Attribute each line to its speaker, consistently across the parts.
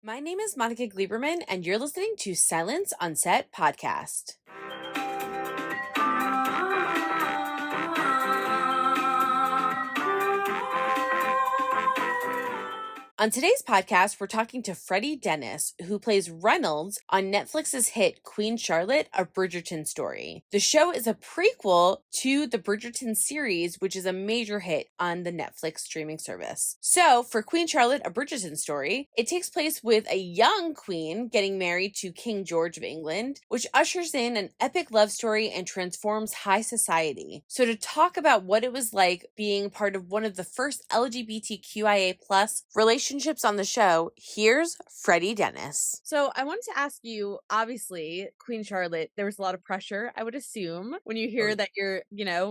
Speaker 1: My name is Monica Gleiberman, and you're listening to Silence on Set podcast. On today's podcast, we're talking to Freddie Dennis, who plays Reynolds on Netflix's hit Queen Charlotte, A Bridgerton Story. The show is a prequel to the Bridgerton series, which is a major hit on the Netflix streaming service. So, for Queen Charlotte, A Bridgerton Story, it takes place with a young queen getting married to King George of England, which ushers in an epic love story and transforms high society. So, to talk about what it was like being part of one of the first LGBTQIA plus relationships on the show, here's Freddie Dennis. So I wanted to ask you, obviously, Queen Charlotte, there was a lot of pressure, I would assume, when you hear that you're,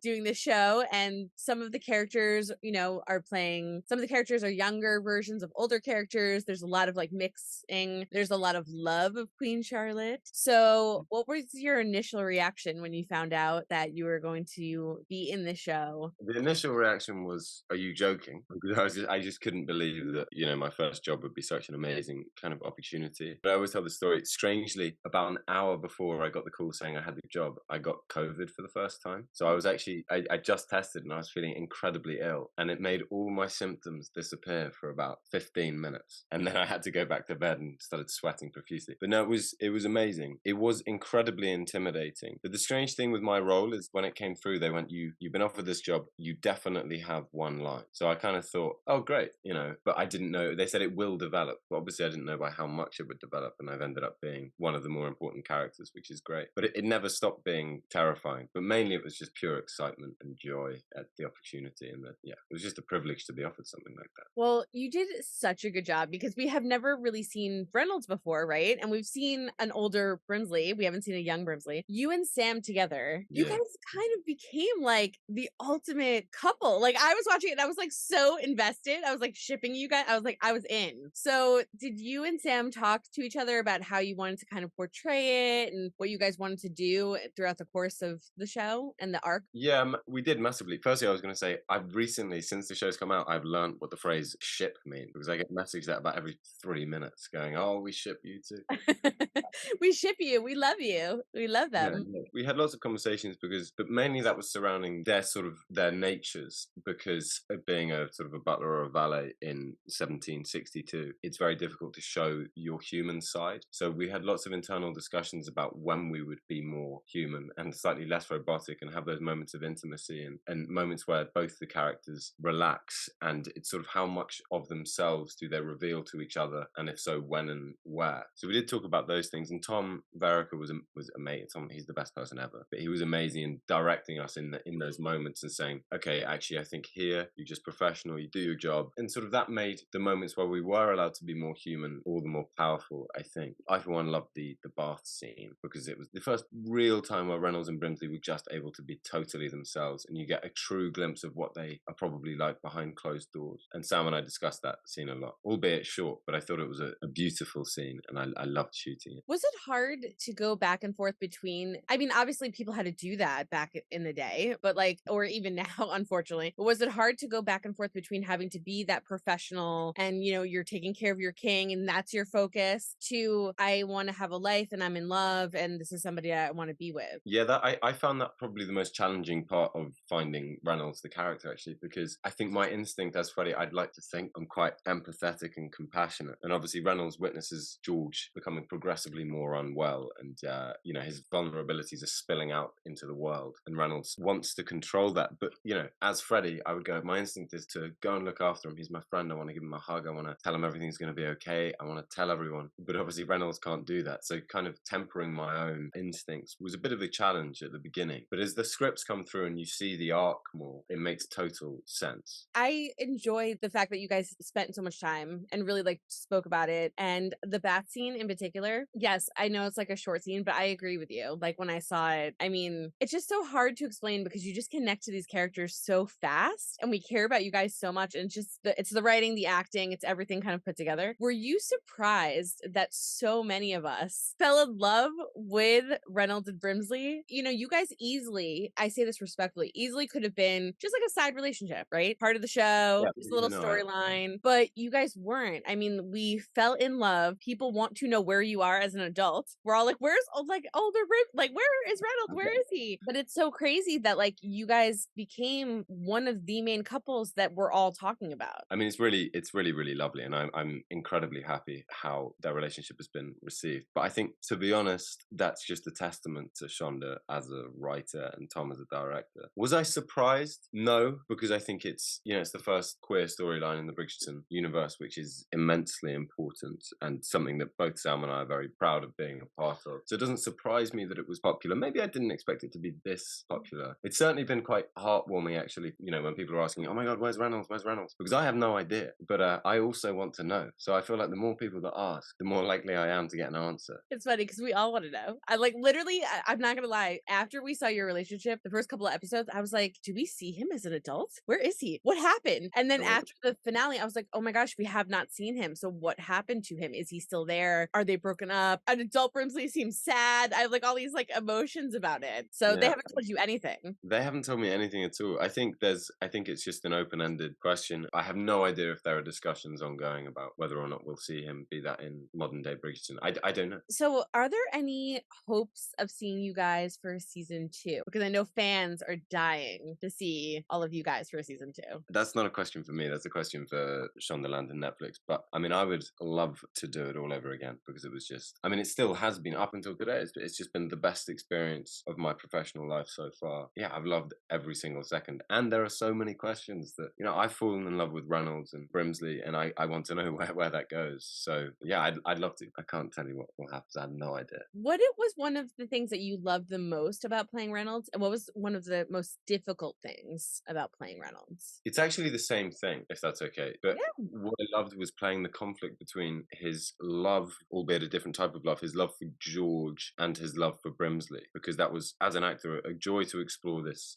Speaker 1: doing this show and some of the characters, are playing, some of the characters are younger versions of older characters. There's a lot of like mixing. There's a lot of love of Queen Charlotte. So what was your initial reaction when you found out that you were going to be in the show?
Speaker 2: The initial reaction was, "Are you joking?" Because I just couldn't believe that, my first job would be such an amazing kind of opportunity. But I always tell the story, strangely, about an hour before I got the call saying I had the job, I got COVID for the first time. So I was actually, I just tested and I was feeling incredibly ill. And it made all my symptoms disappear for about 15 minutes. And then I had to go back to bed and started sweating profusely. But no, it was amazing. It was incredibly intimidating. But the strange thing with my role is when it came through, they went, you've been offered this job, you definitely have one line. So I kind of thought, oh, great, but I didn't know. They said it will develop, but obviously I didn't know by how much it would develop, and I've ended up being one of the more important characters, which is great. But it never stopped being terrifying, but mainly it was just pure excitement and joy at the opportunity, and it was just a privilege to be offered something like that.
Speaker 1: Well, you did such a good job because we have never really seen Reynolds before, right? And we've seen an older Brimsley. We haven't seen a young Brimsley. You and Sam together, you guys kind of became like the ultimate couple. Like I was watching it and I was like so invested. I was like shipping you guys. I was in. So did you and Sam talk to each other about how you wanted to kind of portray it and what you guys wanted to do throughout the course of the show and the arc?
Speaker 2: Yeah, we did massively. Firstly, I was going to say, I've recently, since the show's come out, I've learned what the phrase ship means, because I get messages that about every 3 minutes going, oh, we ship you too.
Speaker 1: We ship you. We love you. We love
Speaker 2: Yeah,
Speaker 1: them.
Speaker 2: yeah. We had lots of conversations but mainly that was surrounding their natures, because of being a sort of a butler or a valet in 1762, it's very difficult to show your human side. So we had lots of internal discussions about when we would be more human and slightly less robotic and have those moments of intimacy and moments where both the characters relax, and it's sort of how much of themselves do they reveal to each other, and if so, when and where. So we did talk about those things, and Tom Verica was amazing. He's the best person ever, but he was amazing in directing us in those moments and saying, okay, actually, I think here you're just professional, you do your job, and sort of that made the moments where we were allowed to be more human all the more powerful. I think I for one loved the bath scene, because it was the first real time where Reynolds and Brimsley were just able to be totally themselves, and you get a true glimpse of what they are probably like behind closed doors. And Sam and I discussed that scene a lot, albeit short, but I thought it was a beautiful scene, and I loved shooting it.
Speaker 1: Was it hard to go back and forth between, I mean, obviously people had to do that back in the day, but like, or even now, unfortunately, but was it hard to go back and forth between having to be that professional and, you're taking care of your king and that's your focus, to, I want to have a life and I'm in love and this is somebody I want to be with?
Speaker 2: Yeah, that I found that probably the most challenging part of finding Reynolds, the character, actually, because I think my instinct as Freddie, I'd like to think I'm quite empathetic and compassionate. And obviously Reynolds witnesses George becoming progressively more unwell, and, his vulnerabilities are spilling out into the world. And Reynolds wants to control that. But, as Freddie, I would go, my instinct is to go and look after him. He's my friend. I want to give him a hug. I want to tell him everything's going to be okay. I want to tell everyone. But obviously Reynolds can't do that. So kind of tempering my own instincts was a bit of a challenge at the beginning. But as the scripts come through and you see the arc more, it makes total sense.
Speaker 1: I enjoy the fact that you guys spent so much time and really like spoke about it. And the bath scene in particular, yes, I know it's like a short scene, but I agree with you. Like when I saw it, I mean, it's just so hard to explain because you just connect to these characters so fast and we care about you guys so much. And it's just it's the writing, the acting, it's everything kind of put together. Were you surprised that so many of us fell in love with Reynolds and Brimsley? You know, you guys easily, I say this respectfully, easily could have been just like a side relationship, right? Part of the show,
Speaker 2: Yeah,
Speaker 1: just a little
Speaker 2: no,
Speaker 1: storyline, but you guys weren't. I mean, we fell in love. People want to know where you are as an adult. We're all like, where's like older like where is Reynolds? Where is he? But it's so crazy that like you guys became one of the main couples that we're all talking about.
Speaker 2: I mean, it's really, really lovely, and I'm incredibly happy how their relationship has been received. But I think, to be honest, that's just a testament to Shonda as a writer and Tom as a director. Was I surprised? No, because I think it's it's the first queer storyline in the Bridgerton universe, which is immensely important and something that both Sam and I are very proud of being a part of. So it doesn't surprise me that it was popular. Maybe I didn't expect it to be this popular. It's certainly been quite heartwarming, actually, when people are asking, oh my God, where's Reynolds? Where's Reynolds? Because I have no idea, but I also want to know. So I feel like the more people that ask, the more likely I am to get an answer.
Speaker 1: It's funny because we all want to know. I like literally, I'm not going to lie. After we saw your relationship, the first couple of episodes, I was like, do we see him as an adult? Where is he? What happened? And then after the finale, I was like, oh my gosh, we have not seen him. So what happened to him? Is he still there? Are they broken up? An adult Brimsley seems sad. I have like all these like emotions about it. So they haven't told you anything.
Speaker 2: They haven't told me anything at all. I think it's just an open-ended question. I have no idea if there are discussions ongoing about whether or not we'll see him, be that in modern day Bridgerton. I don't know.
Speaker 1: So are there any hopes of seeing you guys for season 2? Because I know fans are dying to see all of you guys for season 2.
Speaker 2: That's not a question for me. That's a question for Shondaland and Netflix. But I mean, I would love to do it all over again because it was just, I mean, it still has been up until today. It's just been the best experience of my professional life so far. Yeah, I've loved every single second. And there are so many questions that, I've fallen in love with Reynolds and Brimsley, and I want to know where that goes. So yeah, I'd love to. I can't tell you what happens. I have no idea.
Speaker 1: What was one of the things that you loved the most about playing Reynolds? And what was one of the most difficult things about playing Reynolds?
Speaker 2: It's actually the same thing, if that's okay. But what I loved was playing the conflict between his love, albeit a different type of love, his love for George and his love for Brimsley, because that was, as an actor, a joy to explore this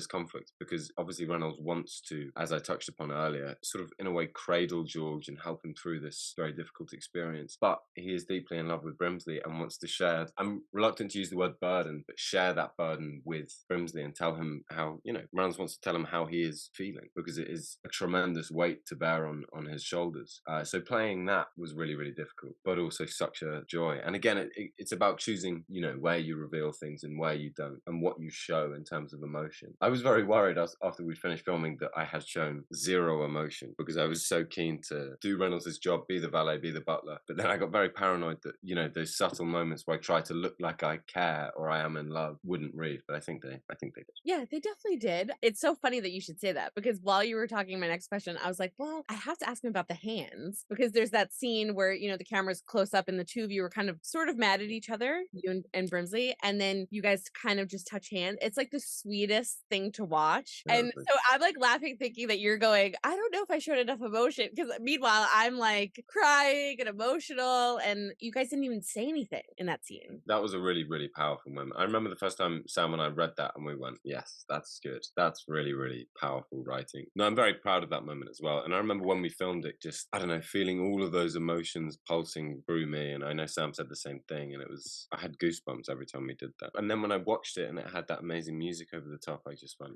Speaker 2: conflict, because obviously Reynolds wants to, as I touched upon earlier, sort of in a way cradle George and help him through this very difficult experience. But he is deeply in love with Brimsley and wants to share, I'm reluctant to use the word burden, but share that burden with Brimsley and tell him how, Reynolds wants to tell him how he is feeling, because it is a tremendous weight to bear on his shoulders. So playing that was really, really difficult, but also such a joy. And again, it's about choosing, where you reveal things and where you don't, and what you show in terms of emotion. I was very worried after we finished filming that I had shown zero emotion, because I was so keen to do Reynolds' job, be the valet, be the butler. But then I got very paranoid that, those subtle moments where I try to look like I care or I am in love wouldn't read. But I think they did.
Speaker 1: Yeah, they definitely did. It's so funny that you should say that, because while you were talking my next question, I was like, well, I have to ask him about the hands, because there's that scene where, the camera's close up and the two of you are kind of sort of mad at each other, you and Brimsley, and then you guys kind of just touch hands. It's like the sweetest thing to watch. And so I'm like laughing, thinking that you're going, I don't know if I showed enough emotion, because meanwhile I'm like crying and emotional, and you guys didn't even say anything in that scene.
Speaker 2: That was a really, really powerful moment. I remember the first time Sam and I read that and we went, yes, that's good. That's really, really powerful writing. No, I'm very proud of that moment as well. And I remember when we filmed it, just, I don't know, feeling all of those emotions pulsing through me. And I know Sam said the same thing. And I had goosebumps every time we did that. And then when I watched it and it had that amazing music over the top, I just went,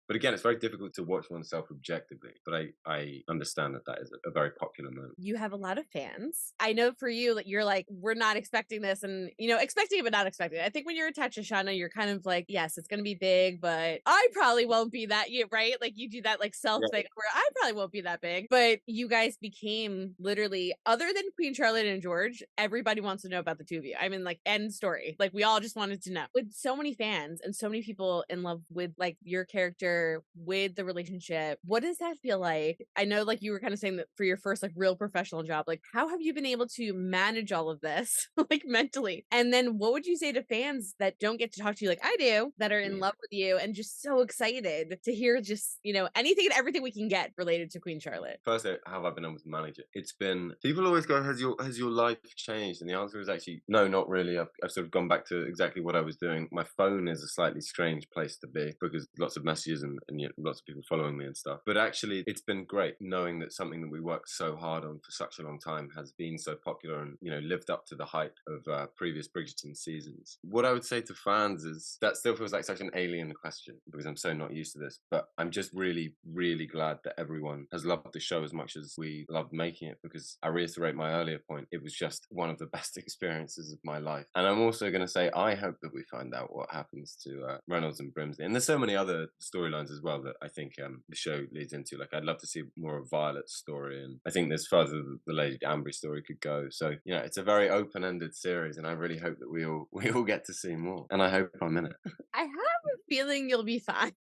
Speaker 2: but again, it's very difficult to watch oneself objectively. But I understand that is a very popular moment.
Speaker 1: You have a lot of fans. I know for you, like, you're like, we're not expecting this, and expecting it but not expecting it. I think when you're attached to Shauna, you're kind of like, yes, it's gonna be big, but I probably won't be that, right? Like you do that like self thing where I probably won't be that big. But you guys became literally, other than Queen Charlotte and George, everybody wants to know about the two of you. I mean, like, end story. Like, we all just wanted to know. With so many fans and so many people in love with like your character, with the relationship, what does that feel like? I know, like, you were kind of saying that for your first like real professional job, like, how have you been able to manage all of this like mentally? And then what would you say to fans that don't get to talk to you like I do, that are in love with you and just so excited to hear just anything and everything we can get related to Queen Charlotte?
Speaker 2: Firstly, how have I been able to manage it? It's been, people always go, has your life changed? And the answer is actually no, not really. I've sort of gone back to exactly what I was doing. My phone is a slightly strange place to be, because lots of messages and and lots of people following me and stuff. But actually, it's been great knowing that something that we worked so hard on for such a long time has been so popular and, lived up to the hype of previous Bridgerton seasons. What I would say to fans is that still feels like such an alien question because I'm so not used to this. But I'm just really, really glad that everyone has loved the show as much as we loved making it, because I reiterate my earlier point, it was just one of the best experiences of my life. And I'm also going to say, I hope that we find out what happens to Reynolds and Brimsley. And there's so many other storylines as well that I think the show leads into. Like, I'd love to see more of Violet's story, and I think there's further that the Lady Amber story could go. So, it's a very open-ended series, and I really hope that we all get to see more. And I hope I'm in it.
Speaker 1: I have a feeling you'll be fine.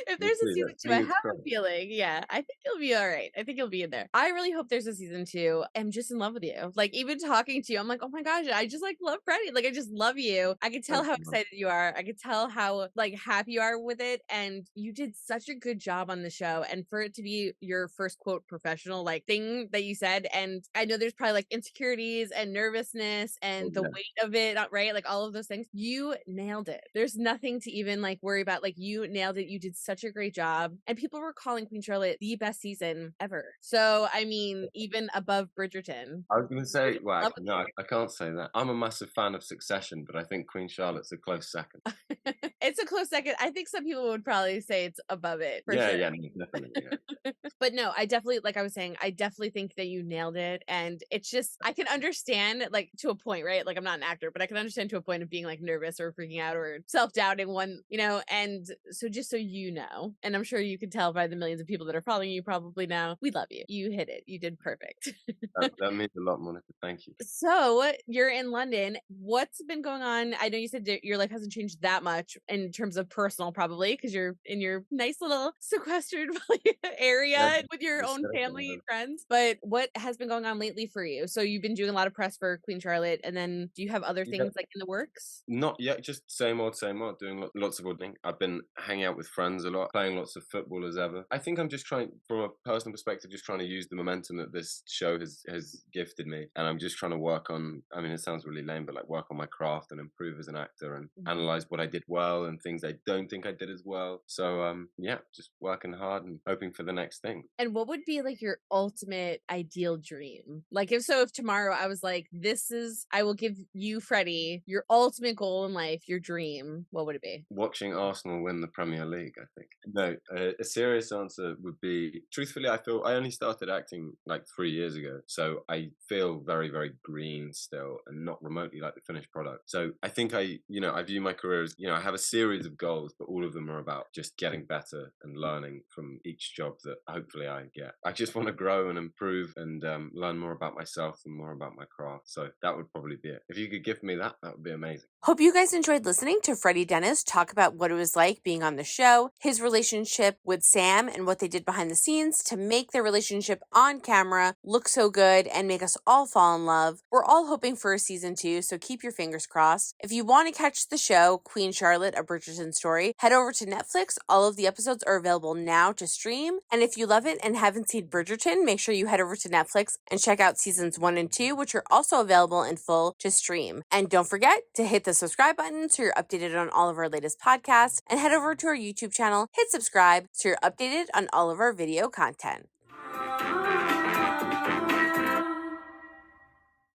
Speaker 1: If there's a season 2, I have a feeling, I think you'll be all right. I think you'll be in there. I really hope there's a season 2. I'm just in love with you. Like, even talking to you, I'm like, oh my gosh, I just love Freddie. Like, I just love you. I could tell how excited you are. I could tell how happy you are with it. And you did such a good job on the show. And for it to be your first quote professional thing that you said, and I know there's probably insecurities and nervousness and the weight of it, right? Like all of those things. You nailed it. There's nothing to even worry about. You nailed it. You did such a great job. And people were calling Queen Charlotte the best season ever. So, I mean, even above Bridgerton.
Speaker 2: I was going to say, well, no, I can't say that. I'm a massive fan of Succession, but I think Queen Charlotte's a close second.
Speaker 1: It's a close second. I think some people would probably say it's above it. For
Speaker 2: yeah,
Speaker 1: sure.
Speaker 2: yeah, definitely. Yeah.
Speaker 1: But no, I definitely, like I was saying, I definitely think that you nailed it. And it's just, I can understand to a point, right? I'm not an actor, but I can understand to a point of being nervous or freaking out or self-doubting and so just so you know, and I'm sure you can tell by the millions of people that are following you probably now, we love you. You hit it. You did perfect.
Speaker 2: that means a lot, Monica. Thank you.
Speaker 1: So you're in London. What's been going on? I know you said that your life hasn't changed that much in terms of personal, probably because you're in your nice little sequestered area with your own family and friends. But what has been going on lately for you? So you've been doing a lot of press for Queen Charlotte, and then do you have other things in the works?
Speaker 2: Not yet, just same old, doing lots of auditing. I've been hanging out with friends a lot, playing lots of football as ever. I think I'm just trying, from a personal perspective, just trying to use the momentum that this show has gifted me. And I'm just trying to work on, I mean, it sounds really lame, but work on my craft and improve as an actor and analyze what I did well and things I don't think I did as well. So, just working hard and hoping for the next thing.
Speaker 1: And what would be your ultimate ideal dream? If tomorrow I was I will give you, Freddie, your ultimate goal in life, your dream, what would it be?
Speaker 2: Watching Arsenal win the Premier League, I think. No, a serious answer would be, truthfully, I feel I only started acting 3 years ago. So I feel very, very green still and not remotely like the finished product. So I think I view my career as, I have a series of goals, but all of them are about just getting better and learning from each job that hopefully I get. I just want to grow and improve and learn more about myself and more about my craft. So that would probably be it. If you could give me that would be amazing.
Speaker 1: Hope you guys enjoyed listening to Freddie Dennis talk about what it was like being on the show, his relationship with Sam, and what they did behind the scenes to make their relationship on camera look so good and make us all fall in love. We're all hoping for a season 2, so keep your fingers crossed. If you want to catch the show, Queen Charlotte, A Bridgerton Story, head over to Netflix. All of the episodes are available now to stream. And if you love it and haven't seen Bridgerton, make sure you head over to Netflix and check out seasons 1 and 2, which are also available in full to stream. And don't forget to hit the subscribe button so you're updated on all of our latest podcasts, and head over to our YouTube channel, hit subscribe so you're updated on all of our video content.